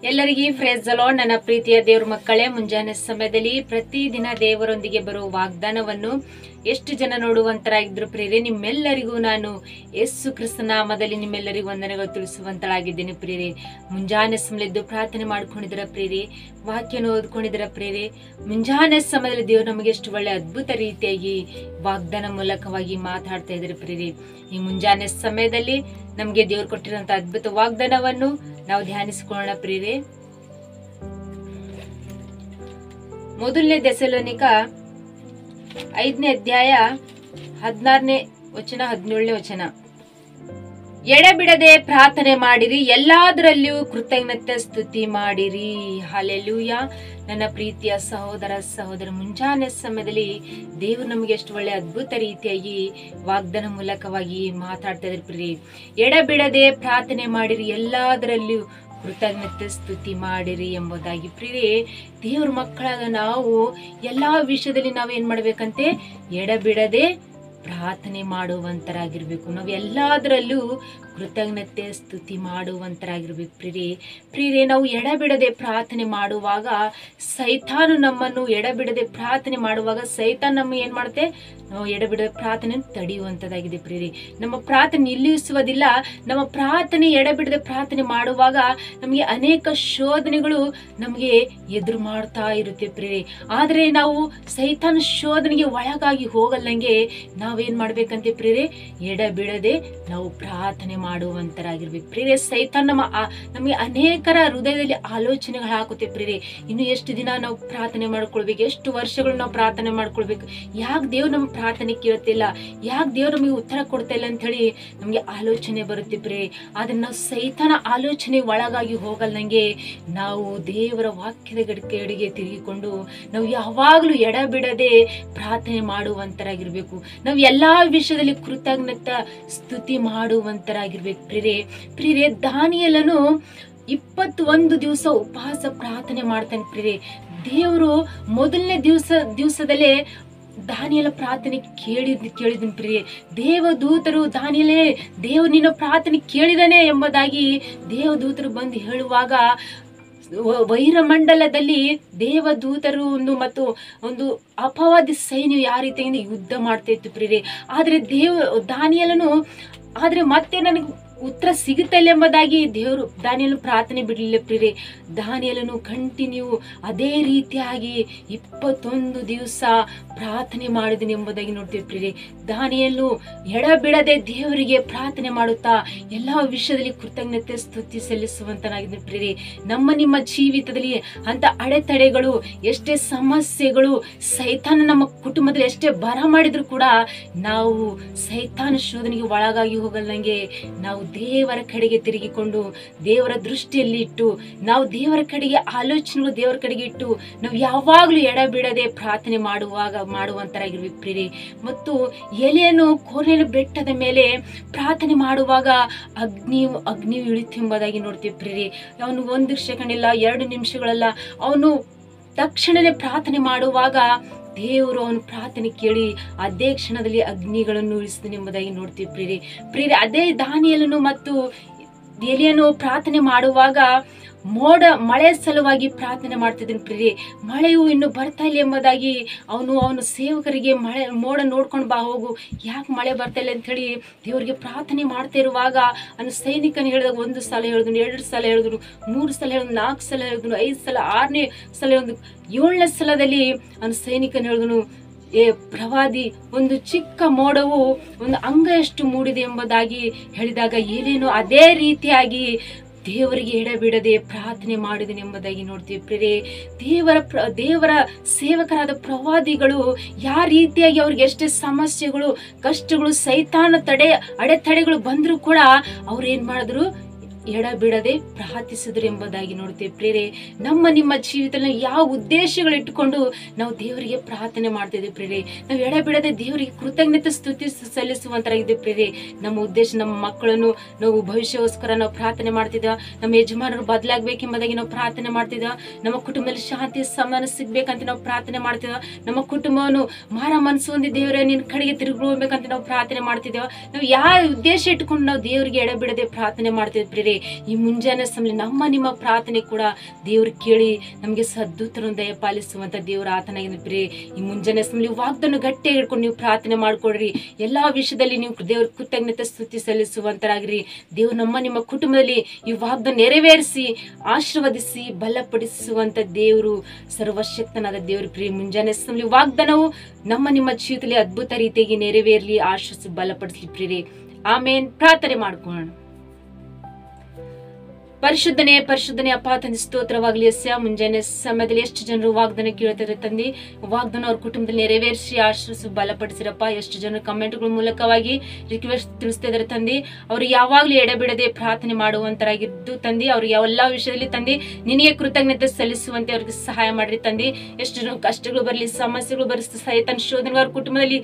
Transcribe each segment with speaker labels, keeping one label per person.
Speaker 1: ಎಲ್ಲರಿಗೂ phrase the lord. ನನ್ನ ಪ್ರೀತಿಯ ದೇವ್ರ ಮಕ್ಕಳೇ, ಮುಂಜಾನೆ ಸಮಯದಲ್ಲಿ ಪ್ರತಿದಿನ ದೇವರೊಂದಿಗೆ ಬರುವ ವಾಗ್ದಾನವನ್ನು ಎಷ್ಟು ಜನ ನೋಡುವಂತರಾಗಿದ್ರು ಪ್ರಿಯರೇ, ನಿಮ್ಮೆಲ್ಲರಿಗೂ ನಾನು ಯೇಸು ಕ್ರಿಸ್ತ ನಾಮದಲ್ಲಿ ನಿಮ್ಮೆಲ್ಲರಿಗೂ ವಂದನೆಗಳು ತಿಳಿಸುವಂತಳಾಗಿದ್ದೇನೆ ಪ್ರಿಯರೇ. ಮುಂಜಾನೆ ಸಮಯದ್ದು ಪ್ರಾರ್ಥನೆ ಮಾಡ್ಕೊಂಡಿದ್ದೀರ ಪ್ರಿಯರೇ, ವಾಕ್ಯನ ಓದ್ಕೊಂಡಿದ್ದೀರ ಪ್ರಿಯರೇ. ಮುಂಜಾನೆ ಸಮಯದಲ್ಲಿ ದೇವರು ನಮಗೆ ಎಷ್ಟು ಒಳ್ಳೆ ಅದ್ಭುತ ರೀತಿಯಾಗಿ ವಾಗ್ದಾನ ಮೂಲಕವಾಗಿ ಮಾತಾಡ್ತಾ ಇದ್ದಾರೆ ಪ್ರಿಯರೇ. ಈ ಮುಂಜಾನೆ ಸಮಯದಲ್ಲಿ ನಮ್ಗೆ ದೇವ್ರು ಕೊಟ್ಟಿರುವಂತ ಅದ್ಭುತ ವಾಗ್ದಾನವನ್ನು ನಾವು ಧ್ಯಾನಿಸಿಕೊಳ್ಳೋಣ ಪ್ರಿಯರೇ. ಮೊದಲನೇ ಥೆಸಲೋನಿಕ 5ನೇ ಅಧ್ಯಾಯ 16ನೇ ವಚನ 17ನೇ ವಚನ. ಎಡೆಬಿಡದೆ ಪ್ರಾರ್ಥನೆ ಮಾಡಿರಿ, ಎಲ್ಲಾದರಲ್ಲಿಯೂ ಕೃತಜ್ಞತೆ ಸ್ತುತಿ ಮಾಡಿರಿ. ಹಲ್ಲೆಲೂಯಾ. ನನ್ನ ಪ್ರೀತಿಯ ಸಹೋದರ ಸಹೋದರ, ಮುಂಜಾನೆ ಸಮಯದಲ್ಲಿ ದೇವರು ನಮಗೆ ಎಷ್ಟು ಒಳ್ಳೆ ಅದ್ಭುತ ರೀತಿಯಾಗಿ ವಾಗ್ದಾನ ಮೂಲಕವಾಗಿ ಮಾತಾಡ್ತಾ ಇದ್ದಾರೆ ಪ್ರಿಯರೇ. ಎಡೆಬಿಡದೆ ಪ್ರಾರ್ಥನೆ ಮಾಡಿರಿ, ಎಲ್ಲಾದರಲ್ಲಿಯೂ ಕೃತಜ್ಞತೆ ಸ್ತುತಿ ಮಾಡಿರಿ ಎಂಬುದಾಗಿ ಪ್ರಿಯರೇ. ದೇವ್ರ ಮಕ್ಕಳಾಗ ನಾವು ಎಲ್ಲಾ ವಿಷಯದಲ್ಲಿ ನಾವು ಏನ್ ಮಾಡ್ಬೇಕಂತೆ, ಎಡೆಬಿಡದೆ ಪ್ರಾರ್ಥನೆ ಮಾಡುವಂತರಾಗಿರ್ಬೇಕು. ನಾವು ಎಲ್ಲಾದ್ರಲ್ಲೂ ಕೃತಜ್ಞತೆ ಸ್ತುತಿ ಮಾಡುವಂತರಾಗಿರ್ಬೇಕು ಪ್ರಿಯರೇ. ನಾವು ಎಡೆಬಿಡದೆ ಪ್ರಾರ್ಥನೆ ಮಾಡುವಾಗ ಸೈತಾನು ನಮ್ಮನ್ನು ಎಡೆಬಿಡದೆ ಪ್ರಾರ್ಥನೆ ಮಾಡುವಾಗ ಸೈತಾನ್ ನಮ್ಮ ಏನ್ ಮಾಡುತ್ತೆ, ನಾವು ಎಡೆಬಿಡದೆ ಪ್ರಾರ್ಥನೆ ತಡೆಯುವಂತದಾಗಿದೆ ಪ್ರಿಯರೇ. ನಮ್ಮ ಪ್ರಾರ್ಥನೆ ನಿಲ್ಲಿಸುವುದಿಲ್ಲ. ನಮ್ಮ ಪ್ರಾರ್ಥನೆ ಎಡೆಬಿಡದೆ ಪ್ರಾರ್ಥನೆ ಮಾಡುವಾಗ ನಮಗೆ ಅನೇಕ ಶೋಧನೆಗಳು ನಮಗೆ ಎದುರು ಮಾಡ್ತಾ ಇರುತ್ತೆ ಪ್ರಿಯರೇ. ಆದ್ರೆ ನಾವು ಸೈತಾನ ಶೋಧನೆಗೆ ಒಳಗಾಗಿ ಹೋಗಲ್ಲಂಗೆ ನಾವೇನ್ ಮಾಡ್ಬೇಕಂತೆ ಪ್ರಿಯರೇ, ಎಡೆಬಿಡದೆ ನಾವು ಪ್ರಾರ್ಥನೆ ಮಾಡುವಂತರಾಗಿರ್ಬೇಕು ಪ್ರಿಯರೇ. ಸೈತಾನ್ ನಮಗೆ ಅನೇಕರ ಹೃದಯದಲ್ಲಿ ಆಲೋಚನೆಗಳು ಹಾಕುತ್ತೆ ಪ್ರಿಯರೇ. ಇನ್ನು ಎಷ್ಟು ದಿನ ನಾವು ಪ್ರಾರ್ಥನೆ ಮಾಡ್ಕೊಳ್ಬೇಕು, ಎಷ್ಟು ವರ್ಷಗಳು ನಾವು ಪ್ರಾರ್ಥನೆ ಮಾಡ್ಕೊಳ್ಬೇಕು, ಯಾಕೆ ದೇವ್ರು ನಮ್ಮ ಪ್ರಾರ್ಥನೆ ಕೇಳುತ್ತಿಲ್ಲ, ಯಾಕೆ ದೇವ್ರು ನಮಗೆ ಉತ್ತರ ಕೊಡ್ತಾ ಇಲ್ಲ ಅಂತ ಹೇಳಿ ನಮ್ಗೆ ಆಲೋಚನೆ ಬರುತ್ತೆ ಪ್ರಿಯರೇ. ಆದ್ರೆ ನಾವು ಸೈತಾನ ಆಲೋಚನೆ ಒಳಗಾಗಿ ಹೋಗಲ್ಲಂಗೆ ನಾವು ದೇವರ ವಾಕ್ಯದ ಕಡೆಗೆ ತಿರುಗಿಕೊಂಡು ನಾವು ಯಾವಾಗ್ಲೂ ಎಡಬಿಡದೆ ಪ್ರಾರ್ಥನೆ ಮಾಡುವಂತರಾಗಿರ್ಬೇಕು. ನಾವು ಎಲ್ಲಾ ವಿಷಯದಲ್ಲಿ ಕೃತಜ್ಞತಾ ಸ್ತುತಿ ಮಾಡುವಂತರಾಗಿರ್ಬೇಕು ಪ್ರಿಯರೇ. ದಾನಿಯೇಲನು 21 ದಿವಸ ಉಪವಾಸ ಪ್ರಾರ್ಥನೆ ಮಾಡ್ತಾನೆ ಪ್ರಿಯರೇ. ದೇವರು ಮೊದಲನೇ ದಿವಸದಲ್ಲೇ ದಾನಿಯೇಲ ಪ್ರಾರ್ಥನೆ ಕೇಳಿದನು ಪ್ರಿಯರೇ. ದೇವದೂತರು ದಾನಿಯೇಲೇ, ದೇವರು ನಿನ್ನ ಪ್ರಾರ್ಥನೆ ಕೇಳಿದನೆ ಎಂಬುದಾಗಿ ದೇವದೂತರು ಬಂದು ಹೇಳುವಾಗ ವೈರಮಂಡಲದಲ್ಲಿ ದೇವದೂತರು ಮತ್ತು ಒಂದು ಅಪವಾದಿ ಸೈನ್ಯ ಯಾವ ರೀತಿಯಿಂದ ಯುದ್ಧ ಮಾಡ್ತಾ ಇತ್ತು ಪ್ರಿಯರೇ. ಆದ್ರೆ ದಾನಿಯೇಲನು ಆದ್ರೆ ಮತ್ತೆ ನನಗೆ ಉತ್ತರ ಸಿಗುತ್ತಲ್ಲ ಎಂಬುದಾಗಿ ದೇವರು ದಾನಿಯೇಲನು ಪ್ರಾರ್ಥನೆ ಬಿಡಲಿಲ್ಲ ಪ್ರಿಯರೇ. ದಾನಿಯೇಲನು ಕಂಟಿನ್ಯೂ ಅದೇ ರೀತಿಯಾಗಿ 21 ದಿವಸ ಪ್ರಾರ್ಥನೆ ಮಾಡಿದನು ಎಂಬುದಾಗಿ ನೋಡ್ತೀವಿ ಪ್ರಿಯರೇ. ದಾನಿಯೇಲನು ಎಡಬಿಡದೆ ದೇವರಿಗೆ ಪ್ರಾರ್ಥನೆ ಮಾಡುತ್ತಾ ಎಲ್ಲಾ ವಿಷಯದಲ್ಲಿ ಕೃತಜ್ಞತೆ ಸ್ತುತಿ ಸಲ್ಲಿಸುವಂತನಾಗಿದ್ದ ಪ್ರಿಯರೇ. ನಿಮ್ಮ ಜೀವಿತದಲ್ಲಿ ಅಂತ ಅಡೆತಡೆಗಳು, ಎಷ್ಟೇ ಸಮಸ್ಯೆಗಳು, ಸೈತಾನ ನಮ್ಮ ಕುಟುಂಬದಲ್ಲಿ ಎಷ್ಟೇ ಬರ ಮಾಡಿದ್ರು ಕೂಡ ನಾವು ಸೈತಾನ ಶೋಧನೆಗೆ ಒಳಗಾಗಿ ಹೋಗಲ್ಲಂಗೆ ನಾವು ದೇವರ ಕಡೆಗೆ ತಿರುಗಿಕೊಂಡು ದೇವರ ದೃಷ್ಟಿಯಲ್ಲಿ ಇಟ್ಟು ನಾವು ದೇವರ ಕಡೆಗೆ ಆಲೋಚನೆಗಳು ದೇವರ ಕಡೆಗೆ ಇಟ್ಟು ನಾವು ಯಾವಾಗ್ಲೂ ಎಡಬಿಡದೆ ಪ್ರಾರ್ಥನೆ ಮಾಡುವಂತರಾಗಿರ್ಬೇಕು ಪ್ರಿಯರೇ. ಮತ್ತು ಎಲೆಯನ್ನು ಕೋರ್ನೆಲ ಬೆಟ್ಟದ ಮೇಲೆ ಪ್ರಾರ್ಥನೆ ಮಾಡುವಾಗ ಅಗ್ನಿ ಇಳಿತು ಎಂಬುದಾಗಿ ನೋಡ್ತೀವಿ ಪ್ರಿಯರೇ. ಅವನು 1 ಸೆಕೆಂಡ್ ಇಲ್ಲ, 2 ನಿಮಿಷಗಳಲ್ಲ, ಅವನು ತಕ್ಷಣವೇ ಪ್ರಾರ್ಥನೆ ಮಾಡುವಾಗ ದೇವರು ಅವನು ಪ್ರಾರ್ಥನೆ ಕೇಳಿ ಅದೇ ಕ್ಷಣದಲ್ಲಿ ಅಗ್ನಿಗಳನ್ನು ಇಳಿಸಿದನು ಎಂಬುದಾಗಿ ನೋಡ್ತೀವಿ ಪ್ರಿಯರೇ. ಅದೇ ದಾನಿಯೇಲನು ಮತ್ತು ಎಲಿಯನು ಪ್ರಾರ್ಥನೆ ಮಾಡುವಾಗ ಮಳೆ ಸಲುವಾಗಿ ಪ್ರಾರ್ಥನೆ ಮಾಡ್ತಿದ್ದನು ಪ್ರಿಯರೇ. ಮಳೆಯು ಇನ್ನು ಬರ್ತಾ ಇಲ್ಲ ಎಂಬುದಾಗಿ ಅವನು ಸೇವಕರಿಗೆ ಮೋಡ ನೋಡ್ಕೊಂಡು ಬಾ ಹೋಗು, ಯಾಕೆ ಮಳೆ ಬರ್ತಾ ಇಲ್ಲ ಅಂತ ಹೇಳಿ ದೇವರಿಗೆ ಪ್ರಾರ್ಥನೆ ಮಾಡ್ತಾ ಇರುವಾಗ ಅವನು ಸೈನಿಕನ ಹೇಳಿದಾಗ 1 ಸಲ ಹೇಳಿದ್ರು, 2 ಸಲ ಹೇಳಿದ್ರು, 3 ಸಲ ಹೇಳಿದ್ರು, 4 ಸಲ ಹೇಳಿದ್ರು, 5 ಸಲ, 6ನೇ ಸಲ ಹೇಳಿದ್ರು, 7ನೇ ಸಲದಲ್ಲಿ ಅವನು ಸೈನಿಕನ ಹೇಳಿದನು, ಪ್ರವಾದಿ, ಒಂದು ಚಿಕ್ಕ ಮೋಡವು ಒಂದು ಅಂಗೈಯಷ್ಟು ಮೂಡಿದೆ ಎಂಬುದಾಗಿ ಹೇಳಿದಾಗ ಏನೇನು ಅದೇ ರೀತಿಯಾಗಿ ದೇವರಿಗೆ ಎಡಬಿಡದೆ ಪ್ರಾರ್ಥನೆ ಮಾಡಿದನು ಎಂಬುದಾಗಿ ನೋಡ್ತೀವಿ ಪ್ರಿಯರೇ. ದೇವರ ಸೇವಕರಾದ ಪ್ರವಾದಿಗಳು ಯಾವ ರೀತಿಯಾಗಿ ಅವ್ರಿಗೆ ಎಷ್ಟೇ ಸಮಸ್ಯೆಗಳು, ಕಷ್ಟಗಳು, ಸೈತಾನ ಅಡೆತಡೆಗಳು ಬಂದ್ರು ಕೂಡ ಅವ್ರು ಏನ್ ಮಾಡಿದ್ರು, ಎಡಬಿಡದೆ ಪ್ರಾರ್ಥಿಸಿದ್ರು ಎಂಬುದಾಗಿ ನೋಡ್ತೇವೆ ಪ್ರಿಯರೇ. ನಿಮ್ಮ ಜೀವಿತದಲ್ಲಿ ಯಾವ ಉದ್ದೇಶಗಳು ಇಟ್ಟುಕೊಂಡು ನಾವು ದೇವರಿಗೆ ಪ್ರಾರ್ಥನೆ ಮಾಡ್ತಿದ್ದೇವೆ ಪ್ರಿಯರೇ. ನಾವು ಎಡಬಿಡದೆ ದೇವರಿಗೆ ಕೃತಜ್ಞತೆ ಸ್ತುತಿ ಸಲ್ಲಿಸುವಂತರಾಗಿದ್ದೇವೆ ಪ್ರಿಯರೇ. ನಮ್ಮ ಉದ್ದೇಶ ನಮ್ಮ ಮಕ್ಕಳನ್ನು ನಾವು ಭವಿಷ್ಯಕ್ಕೋಸ್ಕರ ನಾವು ಪ್ರಾರ್ಥನೆ ಮಾಡ್ತಿದ್ದೇವೆ. ನಮ್ಮ ಯಜಮಾನರು ಬದಲಾಗಬೇಕೆಂಬುದಾಗಿ ನಾವು ಪ್ರಾರ್ಥನೆ ಮಾಡ್ತಿದ್ದೇವೆ. ನಮ್ಮ ಕುಟುಂಬದಲ್ಲಿ ಶಾಂತಿ ಸಮಾನ ಸಿಗ್ಬೇಕಂತ ನಾವು ಪ್ರಾರ್ಥನೆ ಮಾಡ್ತಿದ್ದೇವೆ. ನಮ್ಮ ಕುಟುಂಬವನ್ನು ಮಾರ ಮನಸ್ಸು ಹೊಂದಿ ದೇವರೇ ನಿನ್ನ ಕಡೆಗೆ ತಿರುಗಬೇಕಂತ ನಾವು ಪ್ರಾರ್ಥನೆ ಮಾಡ್ತಿದ್ದೇವೆ. ನಾವು ಯಾವ ಉದ್ದೇಶ ಇಟ್ಕೊಂಡು ನಾವು ದೇವರಿಗೆ ಎಡಬಿಡದೆ ಪ್ರಾರ್ಥನೆ ಮಾಡ್ತಿದ್ದೇವೆ ಪ್ರಿಯರೇ. ಈ ಮುಂಜಾನೆ ಸಮಯ ನಮ್ಮ ನಿಮ್ಮ ಪ್ರಾರ್ಥನೆ ಕೂಡ ದೇವ್ರು ಕೇಳಿ ನಮಗೆ ಸದ್ದುತ್ತರನ್ನು ದಯಪಾಲಿಸುವಂತ ದೇವ್ರ ಆತನಾಗಿನ ಪ್ರಿಯರೇ, ಈ ಮುಂಜಾನೆ ಸಮಯ ವಾಗ್ದಾನ ಗಟ್ಟಿಯಾಗಿ ಹಿಡ್ಕೊಂಡು ನೀವು ಪ್ರಾರ್ಥನೆ ಮಾಡ್ಕೊಡ್ರಿ. ಎಲ್ಲಾ ವಿಷಯದಲ್ಲಿ ನೀವು ದೇವ್ರ ಕೃತಜ್ಞತೆ ಸ್ತುತಿ ಸಲ್ಲಿಸುವಂತರಾಗ್ರಿ. ದೇವ್ರು ನಮ್ಮ ನಿಮ್ಮ ಕುಟುಂಬದಲ್ಲಿ ಈ ವಾಗ್ದಾನ ನೆರವೇರಿಸಿ ಆಶೀರ್ವದಿಸಿ ಬಲಪಡಿಸುವಂತ ದೇವರು, ಸರ್ವಶಕ್ತನಾದ ದೇವ್ರ ಪ್ರಿಯ. ಮುಂಜಾನೆ ಸಮಯ ವಾಗ್ದಾನವು ನಮ್ಮ ನಿಮ್ಮ ಜೀವಿತದಲ್ಲಿ ಅದ್ಭುತ ರೀತಿಯಾಗಿ ನೆರವೇರಲಿ, ಆಶೀರ್ವದಿಸಿ ಬಲಪಡಿಸಲಿ ಪ್ರಿಯರೇ. ಆಮೇನ್. ಪ್ರಾರ್ಥನೆ ಮಾಡ್ಕೊಳ್ಳೋಣ. ಪರಿಶುದ್ಧನೇ ಪರಿಶುದ್ಧನೇ ಅಪ್ಪ ತಂದೆ ಸ್ತೋತ್ರವಾಗ್ಲಿ. ಮುಂಜಾನೆ ಸಮಯದಲ್ಲಿ ಎಷ್ಟು ಜನರು ವಾಗ್ದಾನ ಕೇಳ್ತಾರೆ ತಂದೆ, ವಾಗ್ದಾನ ಅವ್ರ ಕುಟುಂಬದಲ್ಲಿ ನೆರವೇರಿಸಿ ಆಶ್ರಯಿಸಿ ಬಲಪಡಿಸಿರಪ್ಪ. ಎಷ್ಟು ಜನರು ಕಮೆಂಟ್ಗಳ ಮೂಲಕವಾಗಿ ರಿಕ್ವೆಸ್ಟ್ ತಿಳಿಸ್ತಾ ಇದಾರೆ ತಂದೆ, ಅವ್ರು ಯಾವಾಗ್ಲೂ ಎಡೆಬಿಡದೆ ಪ್ರಾರ್ಥನೆ ಮಾಡುವಂತರಾಗಿದ್ದು ತಂದೆ, ಅವ್ರಿಗೆ ಎಲ್ಲಾ ವಿಷಯದಲ್ಲಿ ತಂದೆ ನಿನಗೆ ಕೃತಜ್ಞತೆ ಸಲ್ಲಿಸುವಂತೆ ಅವ್ರಿಗೆ ಸಹಾಯ ಮಾಡ್ರಿ ತಂದೆ. ಎಷ್ಟು ಜನ ಕಷ್ಟಗಳು ಬರ್ಲಿ, ಸಮಸ್ಯೆಗಳು ಬರ್ಲಿ, ಸೈತಾನ ಶೋಧನೆ ಅವ್ರ ಕುಟುಂಬದಲ್ಲಿ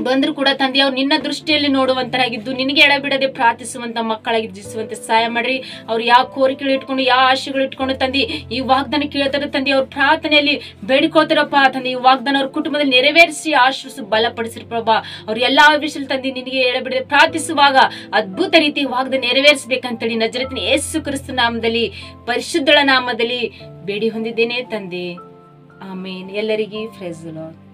Speaker 1: ಬಂದ್ರು ಕೂಡ ತಂದೆ ಅವ್ರು ನಿನ್ನ ದೃಷ್ಟಿಯಲ್ಲಿ ನೋಡುವಂತರಾಗಿದ್ದು ನಿನಗೆ ಎಡಬಿಡದೆ ಪ್ರಾರ್ಥಿಸುವಂತ ಮಕ್ಕಳಾಗಿ ಜೀವಿಸುವಂತೆ ಸಹಾಯ ಮಾಡ್ರಿ. ಅವ್ರು ಯಾವ ಕೋರಿಕೆಗಳು ಇಟ್ಕೊಂಡು ಯಾವ ಆಶೆಗಳು ಇಟ್ಕೊಂಡು ತಂದೆ ಈ ವಾಗ್ದಾನ ಕೇಳ್ತಾರೆ ತಂದೆ, ಅವ್ರ ಪ್ರಾರ್ಥನೆಯಲ್ಲಿ ಬೇಡಿಕೋತಾರಪ್ಪ ತಂದೆ. ಈ ವಾಗ್ದಾನ ಅವ್ರ ಕುಟುಂಬದಲ್ಲಿ ನೆರವೇರಿಸಿ ಆಶ್ರಯಿಸಿ ಬಲಪಡಿಸಿರಿ ಪ್ರಭಾ. ಅವ್ರು ಎಲ್ಲಾ ವಿಷಯದಲ್ಲಿ ತಂದೆ ನಿನಗೆ ಎಡಬಿಡದೆ ಪ್ರಾರ್ಥಿಸುವಾಗ ಅದ್ಭುತ ರೀತಿ ವಾಗ್ದಾನ ನೆರವೇರಿಸಬೇಕಂತೇಳಿ ನಜರೇತಿನ ಯೇಸು ಕ್ರಿಸ್ತ ನಾಮದಲ್ಲಿ ಪರಿಶುದ್ಧಳ ನಾಮದಲ್ಲಿ ಬೇಡಿ ಹೊಂದಿದ್ದೇನೆ ತಂದೆ. ಆಮೇನ್. ಎಲ್ಲರಿಗೆ ಪ್ರೈಸ್ ದಿ ಲಾರ್ಡ್.